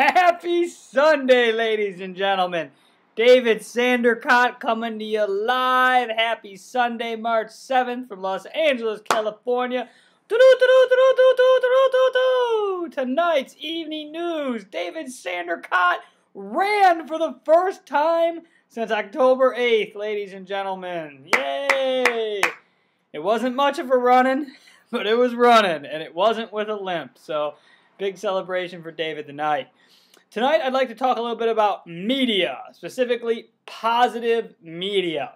Happy Sunday, ladies and gentlemen. David Sandercott coming to you live. Happy Sunday, March 7th from Los Angeles, California. Tonight's evening news. David Sandercott ran for the first time since October 8th, ladies and gentlemen. Yay! It wasn't much of a running, but it was running, and it wasn't with a limp. So, big celebration for David tonight. Tonight, I'd like to talk a little bit about media, specifically positive media.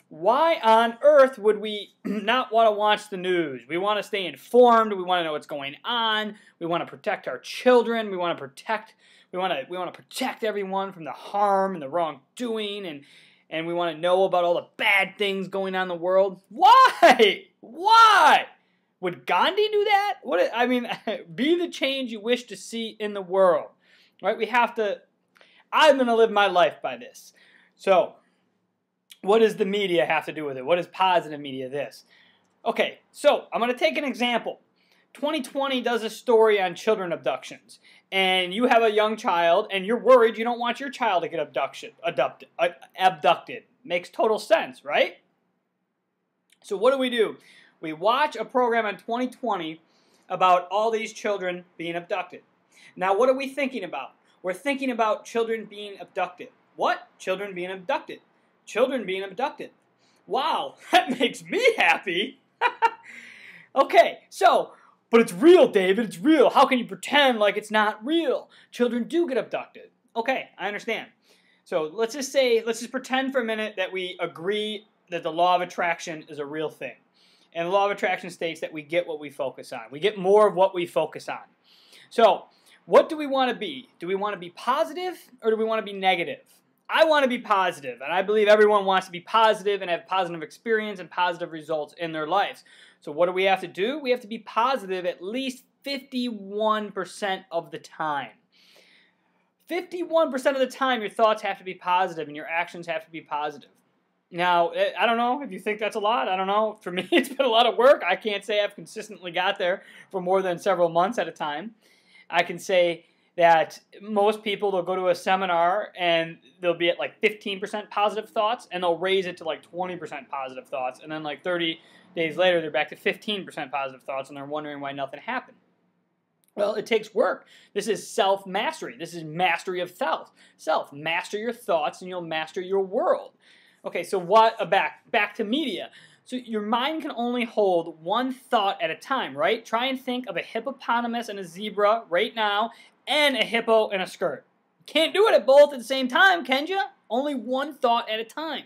Why on earth would we not want to watch the news? We want to stay informed. We want to know what's going on. We want to protect our children. We want to protect everyone from the harm and the wrongdoing, and we want to know about all the bad things going on in the world. Why? Why? Would Gandhi do that? Be the change you wish to see in the world. Right? I'm going to live my life by this. So, what does the media have to do with it? What is positive media this? Okay, so I'm going to take an example. 2020 does a story on children abductions. And you have a young child, and you're worried you don't want your child to get abducted. Makes total sense, right? So what do? We watch a program on 2020 about all these children being abducted. Now, what are we thinking about? We're thinking about children being abducted. What? Children being abducted. Children being abducted. Wow, that makes me happy. Okay, so, but it's real, David. It's real. How can you pretend like it's not real? Children do get abducted. Okay, I understand. So let's just pretend for a minute that we agree that the law of attraction is a real thing. And the law of attraction states that we get what we focus on. We get more of what we focus on. So, what do we want to be? Do we want to be positive or do we want to be negative? I want to be positive, and I believe everyone wants to be positive and have positive experience and positive results in their lives. So what do we have to do? We have to be positive at least 51% of the time. 51% of the time your thoughts have to be positive and your actions have to be positive. Now, I don't know if you think that's a lot. I don't know. For me, it's been a lot of work. I can't say I've consistently got there for more than several months at a time. I can say that most people, they'll go to a seminar and they'll be at like 15% positive thoughts and they'll raise it to like 20% positive thoughts. And then like 30 days later, they're back to 15% positive thoughts and they're wondering why nothing happened. Well, it takes work. This is self-mastery. This is mastery of self. Master your thoughts and you'll master your world. Okay, so back to media. So your mind can only hold one thought at a time, right? Try and think of a hippopotamus and a zebra right now and a hippo and a skirt. Can't do it at both at the same time, can you? Only one thought at a time.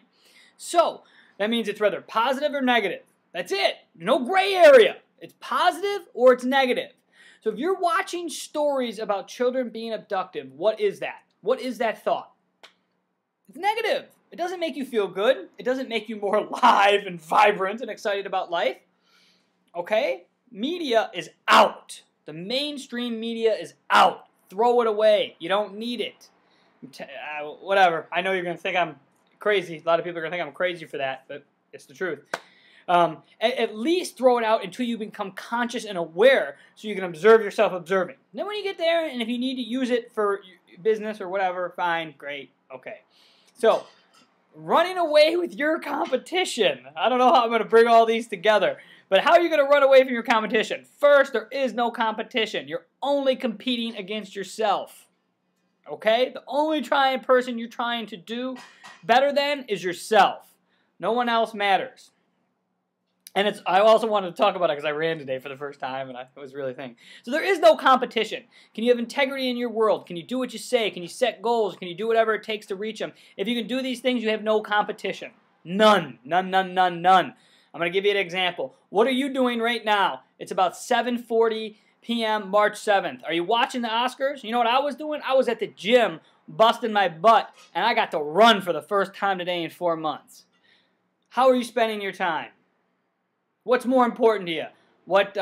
So that means it's rather positive or negative. That's it. No gray area. It's positive or it's negative. So if you're watching stories about children being abducted, what is that? What is that thought? It's negative. It doesn't make you feel good. It doesn't make you more alive and vibrant and excited about life. Okay? Media is out. The mainstream media is out. Throw it away. You don't need it. Whatever. I know you're going to think I'm crazy. A lot of people are going to think I'm crazy for that, but it's the truth. At least throw it out until you become conscious and aware so you can observe yourself observing. Then when you get there, and if you need to use it for business or whatever, fine, great, okay. So, running away with your competition. I don't know how I'm going to bring all these together. But how are you going to run away from your competition? First, there is no competition. You're only competing against yourself. Okay? The only person you're trying to do better than is yourself. No one else matters. And I also wanted to talk about it because I ran today for the first time and it was really thinking. So there is no competition. Can you have integrity in your world? Can you do what you say? Can you set goals? Can you do whatever it takes to reach them? If you can do these things, you have no competition. None. None, none, none, none. I'm going to give you an example. What are you doing right now? It's about 7:40 p.m. March 7th. Are you watching the Oscars? You know what I was doing? I was at the gym busting my butt and I got to run for the first time today in 4 months. How are you spending your time? What's more important to you? What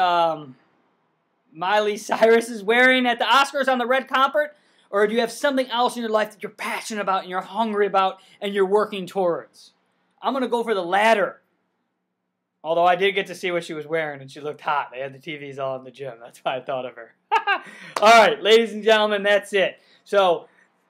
Miley Cyrus is wearing at the Oscars on the red carpet? Or do you have something else in your life that you're passionate about and you're hungry about and you're working towards? I'm going to go for the latter. Although I did get to see what she was wearing and she looked hot. They had the TVs all in the gym. That's why I thought of her. All right, ladies and gentlemen, that's it. So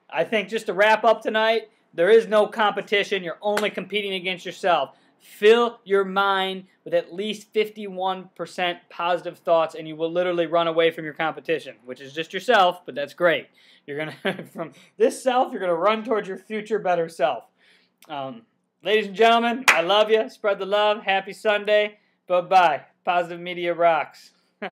I think just to wrap up tonight, there is no competition. You're only competing against yourself. Fill your mind with at least 51% positive thoughts, and you will literally run away from your competition, which is just yourself, but that's great. You're gonna from this self, you're gonna run towards your future better self. Ladies and gentlemen, I love you. Spread the love. Happy Sunday. Bye-bye. Positive Media rocks.